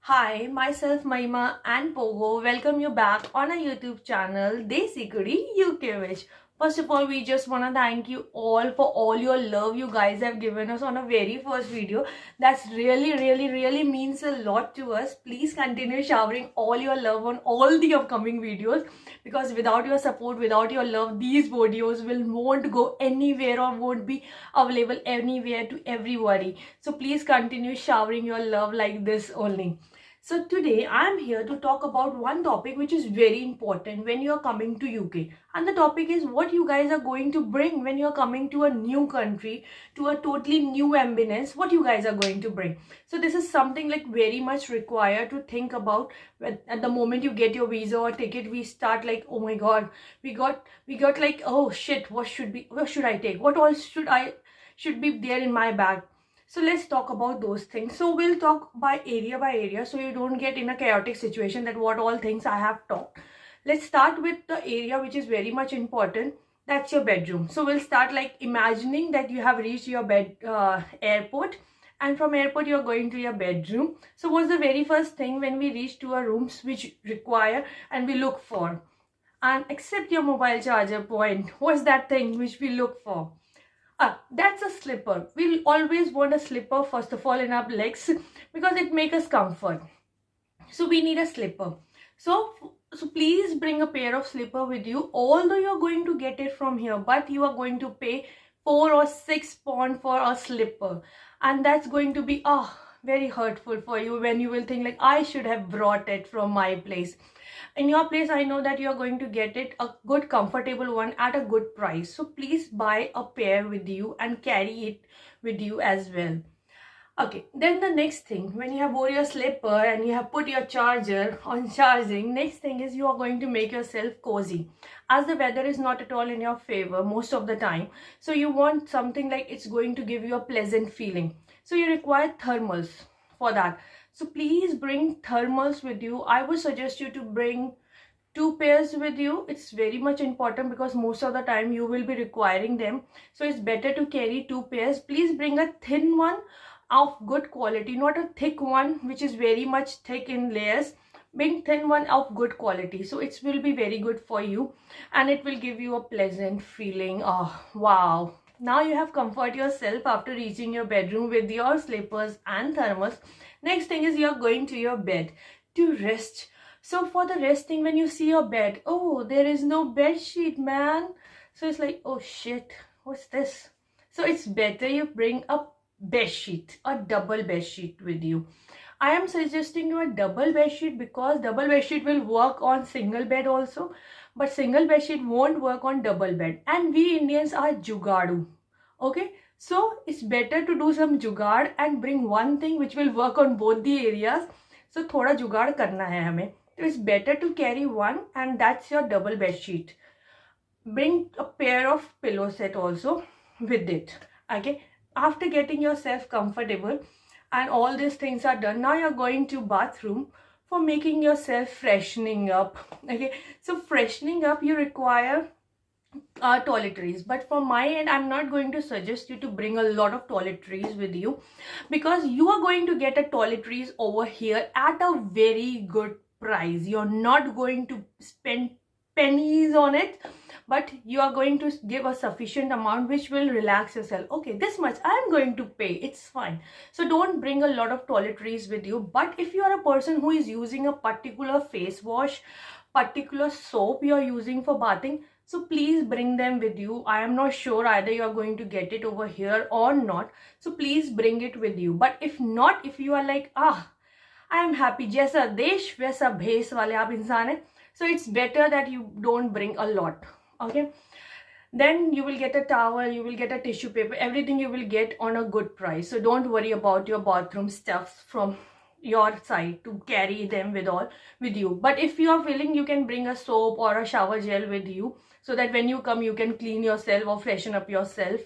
Hi, myself Mahima and Pogo welcome you back on our YouTube channel Desi Kudi UK Wish. First of all, we just want to thank you all for all your love you guys have given us on our very first video. That's really means a lot to us. Please continue showering all your love on all the upcoming videos, because without your support, without your love, these videos won't go anywhere or won't be available anywhere to everybody. So please continue showering your love like this only. So today I am here to talk about one topic which is very important when you are coming to UK, and the topic is what you guys are going to bring when you are coming to a new country, to a totally new ambience. What you guys are going to bring. So this is something like very much required to think about when at the moment you get your visa or ticket. We start like, oh my god, we got like, oh shit, what should I take, what all should be there in my bag. So let's talk about those things. So we'll talk by area, so you don't get in a chaotic situation that what all things I have talked. Let's start with the area which is very much important. That's your bedroom. So we'll start like imagining that you have reached your airport, and from airport you're going to your bedroom. So what's the very first thing when we reach to our rooms which require and we look for? And except your mobile charger point, what's that thing which we look for? That's a slipper. We'll always want a slipper first of all in our legs because it makes us comfort. So we need a slipper. So please bring a pair of slipper with you. Although you're going to get it from here, but you are going to pay 4 or 6 pound for a slipper, and that's going to be very hurtful for you when you will think like I should have brought it from my place. In your place, I know that you are going to get it a good comfortable one at a good price. So please buy a pair with you and carry it with you as well. Okay, then the next thing, when you have wore your slipper and you have put your charger on charging, next thing is you are going to make yourself cozy, as the weather is not at all in your favor most of the time. So you want something like it's going to give you a pleasant feeling. So you require thermals for that. So please bring thermals with you. I would suggest you to bring 2 pairs with you. It's very much important because most of the time you will be requiring them. So it's better to carry 2 pairs. Please bring a thin one of good quality, not a thick one which is very much thick in layers. Bring thin one of good quality, so it will be very good for you and it will give you a pleasant feeling. Oh wow, now you have comfort yourself after reaching your bedroom with your slippers and thermos. Next thing is you're going to your bed to rest. So for the resting, when you see your bed, oh, there is no bed sheet, man. So it's like, oh shit, what's this? So it's better you bring a bed sheet, a double bed sheet with you. I am suggesting you a double bed sheet because double bed sheet will work on single bed also, but single bed sheet won't work on double bed, and we Indians are jugadu. Okay, so it's better to do some jugaad and bring one thing which will work on both the areas. So थोड़ा जुगाड़ करना है हमें, so it's better to carry one, and that's your double bed sheet. Bring a pair of pillow set also with it. Okay, after getting yourself comfortable and all these things are done, now you're going to bathroom for making yourself freshening up. Okay, so freshening up you require toiletries, but from my end I'm not going to suggest you to bring a lot of toiletries with you, because you are going to get a toiletries over here at a very good price. You're not going to spend pennies on it, but you are going to give a sufficient amount which will relax yourself. Okay, this much I am going to pay, it's fine. So don't bring a lot of toiletries with you. But if you are a person who is using a particular face wash, particular soap you are using for bathing, so please bring them with you. I am not sure either you are going to get it over here or not, so please bring it with you. But if not, if you are like I am happy जैसा देश वैसा भेष वाले आप इंसान हैं, so it's better that you don't bring a lot. Okay, then you will get a towel, you will get a tissue paper, everything you will get on a good price. So don't worry about your bathroom stuff from your side to carry them with you. But if you are feeling, you can bring a soap or a shower gel with you, so that when you come you can clean yourself or freshen up yourself.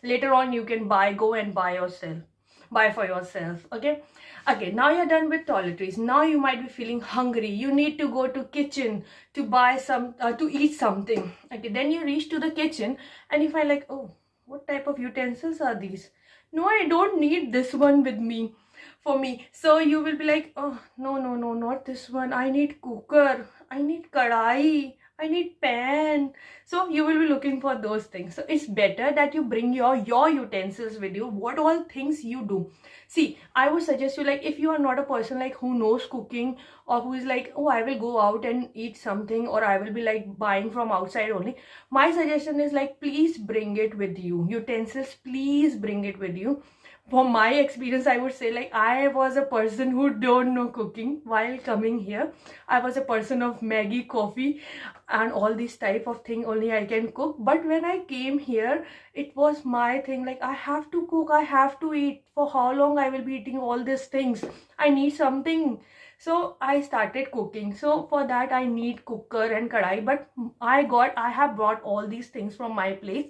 Later on you can go and buy for yourself. Okay, now you're done with toiletries. Now you might be feeling hungry, you need to go to kitchen to buy some to eat something. Okay, then you reach to the kitchen and you find like, oh, what type of utensils are these? No, I don't need this one with me. for me. So you will be like, oh no, no, no, not this one. I need cooker, I need kadai, I need pan. So you will be looking for those things. So it's better that you bring your utensils with you. What all things you do. See, I would suggest you, like, if you are not a person like who knows cooking, or who is like, oh, I will go out and eat something, or I will be like buying from outside only, my suggestion is like, please bring it with you. Utensils, please bring it with you. From my experience, I would say, like, I was a person who don't know cooking while coming here. I was a person of Maggie, coffee, and all these type of thing only I can cook. But when I came here, it was my thing, like, I have to cook, I have to eat. For how long I will be eating all these things? I need something. So I started cooking. So for that I need cooker and kadai. But I have brought all these things from my place,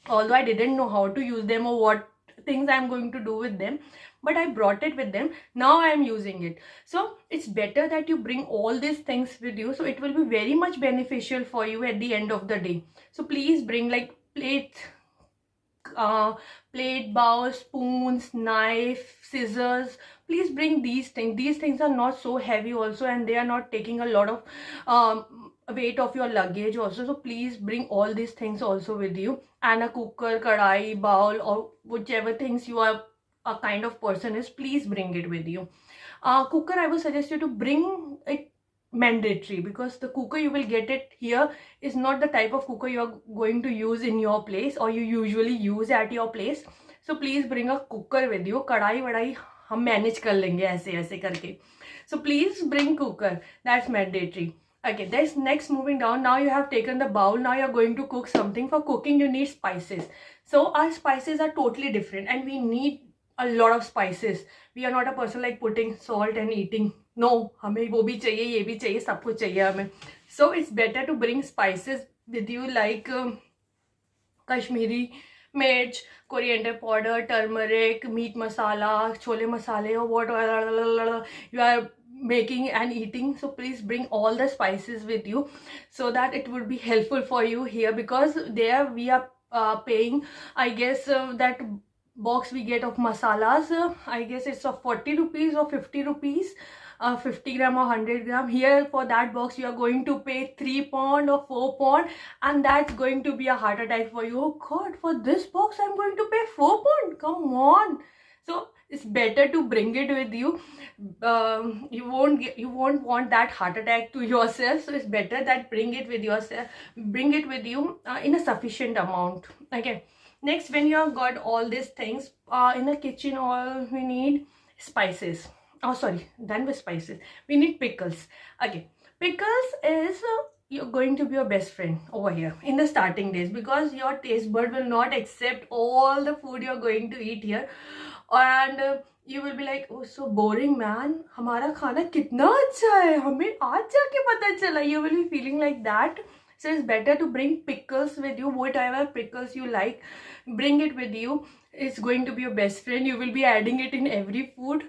although I didn't know how to use them or what things I'm going to do with them, but I brought it with them. Now I am using it. So it's better that you bring all these things with you, so it will be very much beneficial for you at the end of the day. So please bring, like, plate, bowl, spoons, knife, scissors. Please bring these things. These things are not so heavy also, and they are not taking a lot of weight of your luggage also. So please bring all these things also with you, and a cooker, kadai, bowl, or whichever things you are a kind of person is, please bring it with you. Cooker, I would suggest you to bring it mandatory, because the cooker you will get it here is not the type of cooker you are going to use in your place or you usually use at your place. So please bring a cooker with you. Kadai vadai hum manage kar lenge aise aise karke. So please bring cooker, that's mandatory. Okay, that's next. Moving down, now you have taken the bowl. Now you are going to cook something. For cooking you need spices. So our spices are totally different, and we need a lot of spices. We are not a person like putting salt and eating. No, हमें वो भी चाहिए, ये भी चाहिए, सब कुछ चाहिए हमें. So it's better to bring spices with you, like Kashmiri mirch, coriander powder, turmeric, meat masala, chole masale, or what you are making and eating. So please bring all the spices with you, so that it would be helpful for you here, because there we are paying, I guess, that box we get of masalas, I guess it's of 40 rupees or 50 rupees, 50 gram or 100 gram. Here for that box you are going to pay 3 pound or 4 pound, and that's going to be a heart attack for you. Oh god, for this box I'm going to pay 4 pound, come on. So it's better to bring it with you. You won't want that heart attack to yourself. So it's better that bring it with yourself, bring it with you in a sufficient amount. Okay, next, when you have got all these things in the kitchen, all we need spices. Oh sorry, done with spices, we need pickles. Okay, pickles is you're going to be your best friend over here in the starting days, because your taste bud will not accept all the food you're going to eat here, and you will be like, oh so boring man, हमारा खाना कितना अच्छा है, हमें आज जाके पता चला. You will be feeling like that. So it's better to bring pickles with you. Whatever pickles you like, bring it with you. It's going to be your best friend. You will be adding it in every food.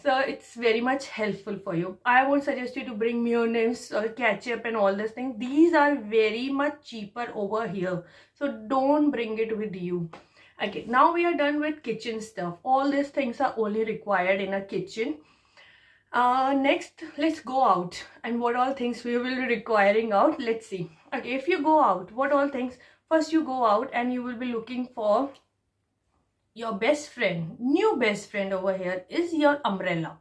So it's very much helpful for you. I won't suggest you to bring mayonnaise or ketchup and all these things. These are very much cheaper over here. So don't bring it with you. Okay, now we are done with kitchen stuff. All these things are only required in a kitchen. Next, let's go out, and what all things we will be requiring out. Let's see. Okay, if you go out, what all things? First you go out and you will be looking for your best friend. New best friend over here is your umbrella.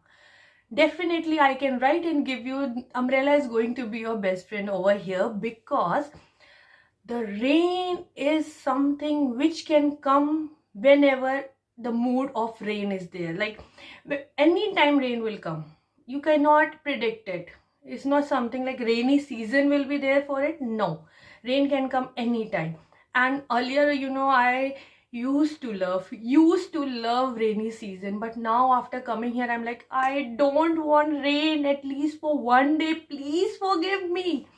Definitely I can write and give you, umbrella is going to be your best friend over here, because the rain is something which can come whenever the mood of rain is there. Like anytime rain will come, you cannot predict it. It's not something like rainy season will be there for it. No, rain can come anytime. And earlier, you know, I used to love rainy season, but now after coming here I'm like, I don't want rain, at least for one day, please forgive me.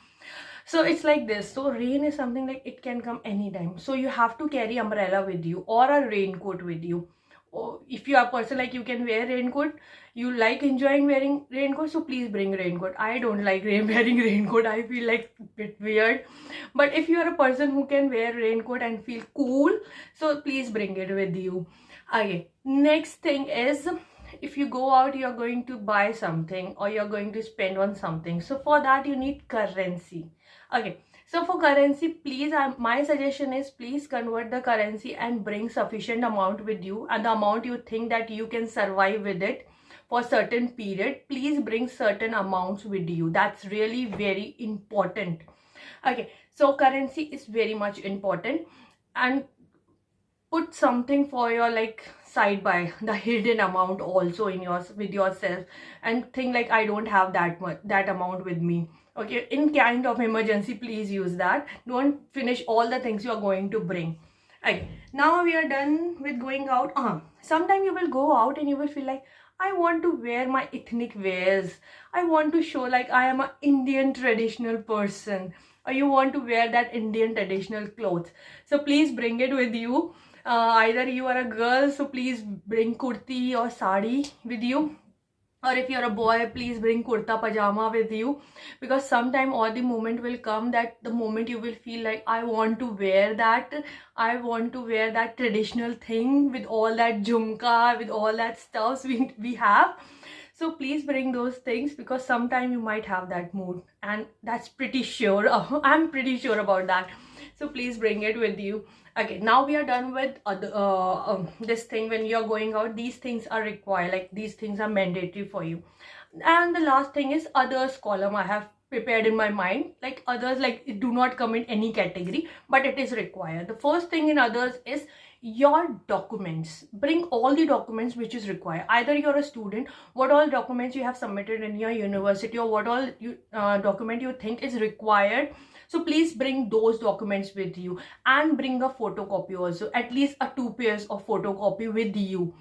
So it's like this. So rain is something like it can come anytime. So you have to carry umbrella with you or a raincoat with you. Or if you are a person like you can wear raincoat, you like enjoying wearing raincoat, so please bring raincoat. I don't like wearing raincoat. I feel like a bit weird. But if you are a person who can wear raincoat and feel cool, so please bring it with you. Okay, next thing is if you go out, you're going to buy something or you're going to spend on something. So for that you need currency. Okay, so for currency, please, my suggestion is please convert the currency and bring sufficient amount with you, and the amount you think that you can survive with it for certain period. Please bring certain amounts with you. That's really very important. Okay, so currency is very much important. And put something for your like side by the hidden amount also in yours with yourself, and think like, I don't have that much, that amount with me. Okay, in kind of emergency, please use that. Don't finish all the things you are going to bring. Okay, now we are done with going out. Sometime you will go out and you will feel like, I want to wear my ethnic wears. I want to show like I am an Indian traditional person, or you want to wear that Indian traditional clothes. So please bring it with you. Either you are a girl, so please bring kurti or sari with you, or if you're a boy, please bring kurta pajama with you, because sometime or the moment will come that the moment you will feel like, I want to wear that, I want to wear that traditional thing with all that jhumka, with all that stuffs we have. So please bring those things, because sometime you might have that mood, and that's pretty sure. I'm pretty sure about that. So please bring it with you. Okay, now we are done with this thing. When you're going out, these things are required, like these things are mandatory for you. And the last thing is others column. I have prepared in my mind, like others, like it do not come in any category, but it is required. The first thing in others is your documents. Bring all the documents which is required. Either you're a student, what all documents you have submitted in your university, or what all you document you think is required. So please bring those documents with you, and bring a photocopy also, at least a 2 pairs of photocopy with you.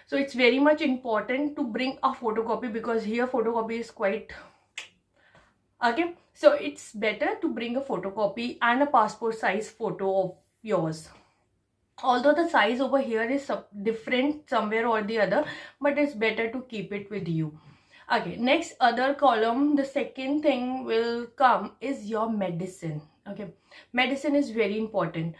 So it's very much important to bring a photocopy, because here photocopy is quite okay. So it's better to bring a photocopy and a passport size photo of yours. Although the size over here is different somewhere or the other, but it's better to keep it with you. Okay, next other column, the second thing will come is your medicine. Okay, medicine is very important.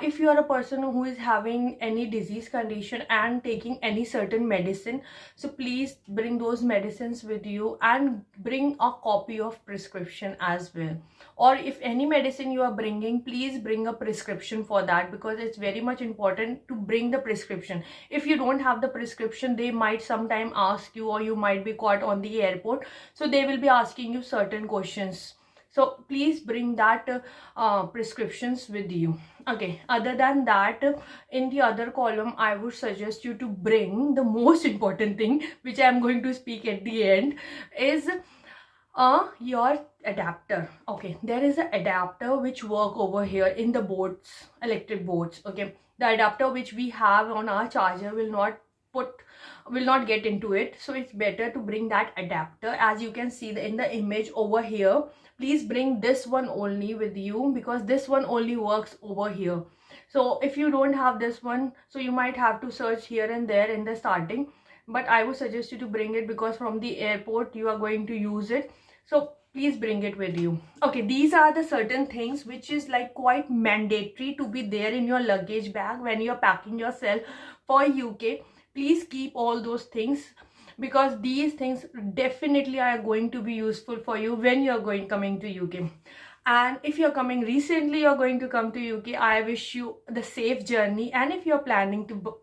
If you are a person who is having any disease condition and taking any certain medicine, so please bring those medicines with you, and bring a copy of prescription as well. Or if any medicine you are bringing, please bring a prescription for that, because it's very much important to bring the prescription. If you don't have the prescription, they might sometime ask you, or you might be caught on the airport, so they will be asking you certain questions. So please bring that prescriptions with you. Okay, other than that, in the other column, I would suggest you to bring the most important thing, which I am going to speak at the end, is your adapter. Okay, there is an adapter which work over here in the boards, electric boards. Okay, the adapter which we have on our charger will not get into it, so it's better to bring that adapter. As you can see in the image over here, please bring this one only with you, because this one only works over here. So if you don't have this one, so you might have to search here and there in the starting, but I would suggest you to bring it, because from the airport you are going to use it. So please bring it with you. Okay, these are the certain things which is like quite mandatory to be there in your luggage bag when you're packing yourself for UK. Please keep all those things, because these things definitely are going to be useful for you when you're coming to UK. And if you're coming recently, you're going to come to UK, I wish you the safe journey. And if you're planning to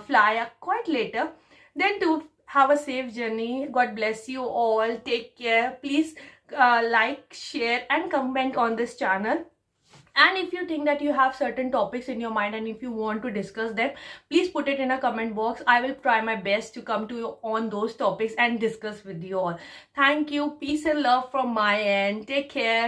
fly quite later, then to have a safe journey. God bless you all. Take care. Please like, share and comment on this channel. And if you think that you have certain topics in your mind and if you want to discuss them, please put it in a comment box. I will try my best to come to you on those topics and discuss with you all. Thank you. Peace and love from my end. Take care.